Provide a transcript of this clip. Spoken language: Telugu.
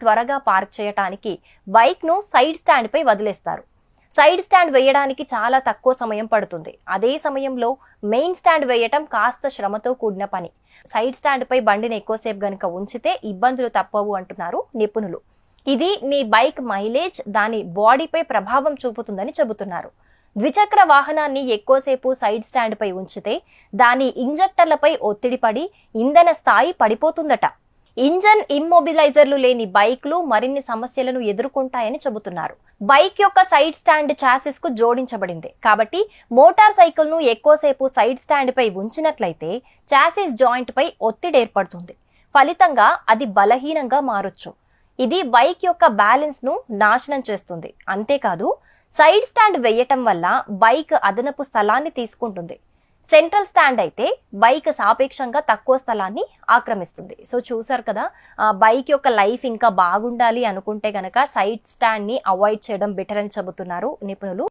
త్వరగా పార్క్ చేయడానికి బైక్ను సైడ్ స్టాండ్ పై వదిలేస్తారు. సైడ్ స్టాండ్ వేయడానికి చాలా తక్కువ సమయం పడుతుంది. అదే సమయంలో మెయిన్ స్టాండ్ వేయటం కాస్త శ్రమతో కూడిన పని. సైడ్ స్టాండ్ పై బండిని ఎక్కువసేపు గనుక ఉంచితే ఇబ్బందులు తప్పవు అంటున్నారు నిపుణులు. ఇది మీ బైక్ మైలేజ్, దాని బాడీపై ప్రభావం చూపుతుందని చెబుతున్నారు. ద్విచక్ర వాహనాన్ని ఎక్కువసేపు సైడ్ స్టాండ్ పై ఉంచితే దాని ఇంజెక్టర్లపై ఒత్తిడి పడి ఇంధన స్థాయి పడిపోతుందట. ఇంజన్ ఇమ్మొబిలైజర్లు లేని బైక్లు మరిన్ని సమస్యలను ఎదుర్కొంటాయని చెబుతున్నారు. బైక్ యొక్క సైడ్ స్టాండ్ చాసిస్ కు జోడించబడింది కాబట్టి మోటార్ సైకిల్ ను ఎక్కువసేపు సైడ్ స్టాండ్ పై ఉంచినట్లయితే చాసిస్ జాయింట్ పై ఒత్తిడి ఏర్పడుతుంది. ఫలితంగా అది బలహీనంగా మారొచ్చు. ఇది బైక్ యొక్క బ్యాలెన్స్ ను నాశనం చేస్తుంది. అంతేకాదు, సైడ్ స్టాండ్ వేయటం వల్ల బైక్ అదనపు స్థలాన్ని తీసుకుంటుంది. సెంట్రల్ స్టాండ్ అయితే బైక్ సాపేక్షంగా తక్కువ స్థలాన్ని ఆక్రమిస్తుంది. సో చూసారు కదా, బైక్ యొక్క లైఫ్ ఇంకా బాగుండాలి అనుకుంటే గనక సైడ్ స్టాండ్ ని అవాయిడ్ చేయడం బెటర్ అని చెబుతున్నారు నిపుణులు.